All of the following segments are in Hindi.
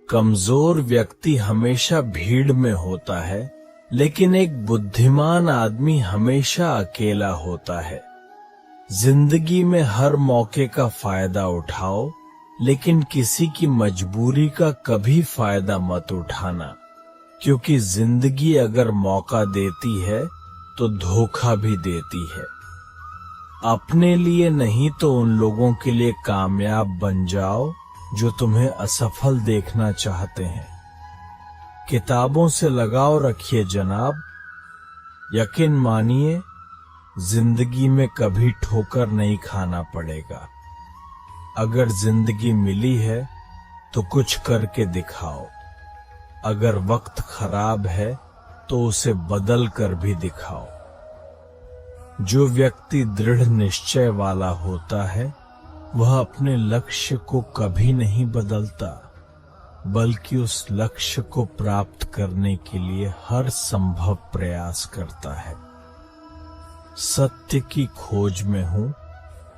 कमजोर व्यक्ति हमेशा भीड़ में होता है, लेकिन एक बुद्धिमान आदमी हमेशा अकेला होता है। जिंदगी में हर मौके का फायदा उठाओ, लेकिन किसी की मजबूरी का कभी फायदा मत उठाना, क्योंकि जिंदगी अगर मौका देती है तो धोखा भी देती है। अपने लिए नहीं तो उन लोगों के लिए कामयाब बन जाओ जो तुम्हें असफल देखना चाहते हैं। किताबों से लगाव रखिए जनाब, यकीन मानिए जिंदगी में कभी ठोकर नहीं खाना पड़ेगा। अगर जिंदगी मिली है तो कुछ करके दिखाओ, अगर वक्त खराब है तो उसे बदल कर भी दिखाओ। जो व्यक्ति दृढ़ निश्चय वाला होता है वह अपने लक्ष्य को कभी नहीं बदलता, बल्कि उस लक्ष्य को प्राप्त करने के लिए हर संभव प्रयास करता है। सत्य की खोज में हूं,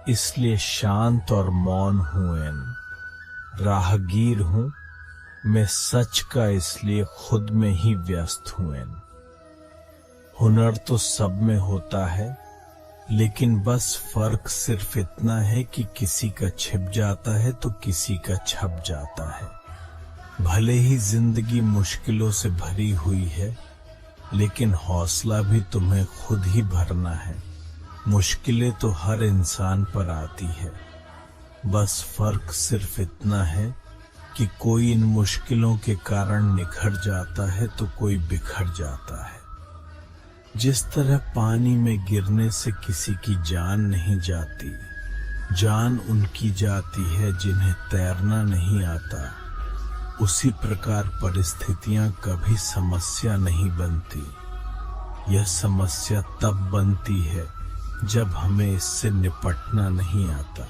इसलिए शांत और मौन हूं। राहगीर हूं मैं सच का, इसलिए खुद में ही व्यस्त हूं। हुनर तो सब में होता है, लेकिन बस फर्क सिर्फ इतना है कि किसी का छिप जाता है तो किसी का छप जाता है। भले ही जिंदगी मुश्किलों से भरी हुई है, लेकिन हौसला भी तुम्हें खुद ही भरना है। मुश्किलें तो हर इंसान पर आती है, बस फर्क सिर्फ इतना है कि कोई इन मुश्किलों के कारण निखर जाता है तो कोई बिखर जाता है। जिस तरह पानी में गिरने से किसी की जान नहीं जाती, जान उनकी जाती है जिन्हें तैरना नहीं आता, उसी प्रकार परिस्थितियां कभी समस्या नहीं बनती। यह समस्या तब बनती है जब हमें इससे निपटना नहीं आता।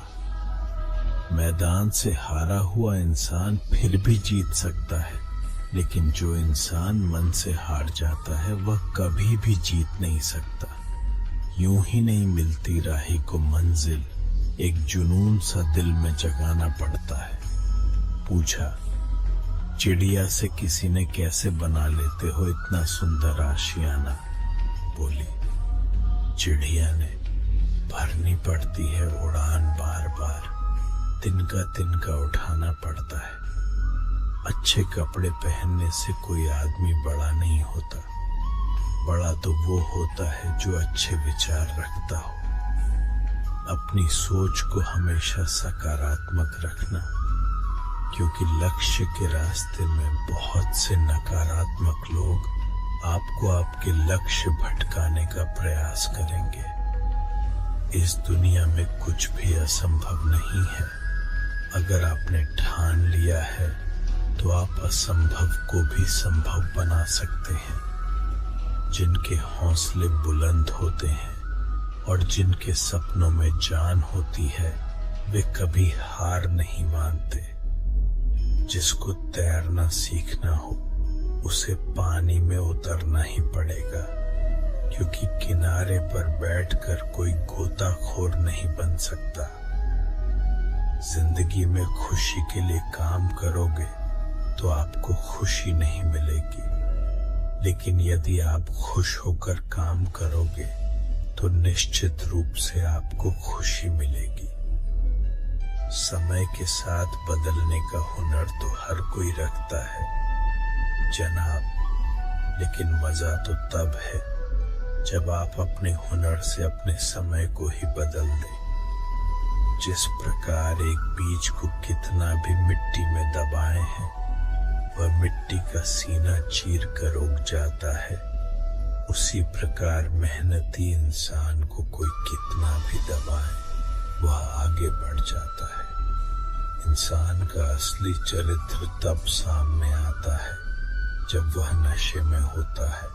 मैदान से हारा हुआ इंसान फिर भी जीत सकता है, लेकिन जो इंसान मन से हार जाता है वह कभी भी जीत नहीं सकता। यूं ही नहीं मिलती राही को मंजिल, एक जुनून सा दिल में जगाना पड़ता है। पूछा, चिड़िया से किसी ने कैसे बना लेते हो इतना सुंदर आशियाना? बोली, चिड़िया ने भरनी पड़ती है उड़ान बार बार, तिनका तिनका उठाना पड़ता है। अच्छे कपड़े पहनने से कोई आदमी बड़ा नहीं होता, बड़ा तो वो होता है जो अच्छे विचार रखता हो। अपनी सोच को हमेशा सकारात्मक रखना, क्योंकि लक्ष्य के रास्ते में बहुत से नकारात्मक लोग आपको आपके लक्ष्य भटकाने का प्रयास करेंगे। इस दुनिया में कुछ भी असंभव नहीं है। अगर आपने ठान लिया है तो आप असंभव को भी संभव बना सकते हैं। जिनके हौसले बुलंद होते हैं और जिनके सपनों में जान होती है, वे कभी हार नहीं मानते। जिसको तैरना सीखना हो उसे पानी में उतरना ही पड़ेगा, क्योंकि किनारे पर बैठकर कोई गोताखोर नहीं बन सकता। जिंदगी में खुशी के लिए काम करोगे तो आपको खुशी नहीं मिलेगी, लेकिन यदि आप खुश होकर काम करोगे तो निश्चित रूप से आपको खुशी मिलेगी। समय के साथ बदलने का हुनर तो हर कोई रखता है जनाब, लेकिन मजा तो तब है जब आप अपने हुनर से अपने समय को ही बदल दें। जिस प्रकार एक बीज को कितना भी मिट्टी में दबाए हैं, वह मिट्टी का सीना चीर कर उग जाता है, उसी प्रकार मेहनती इंसान को कोई कितना भी दबाए वह आगे बढ़ जाता है। इंसान का असली चरित्र तब सामने आता है जब वह नशे में होता है,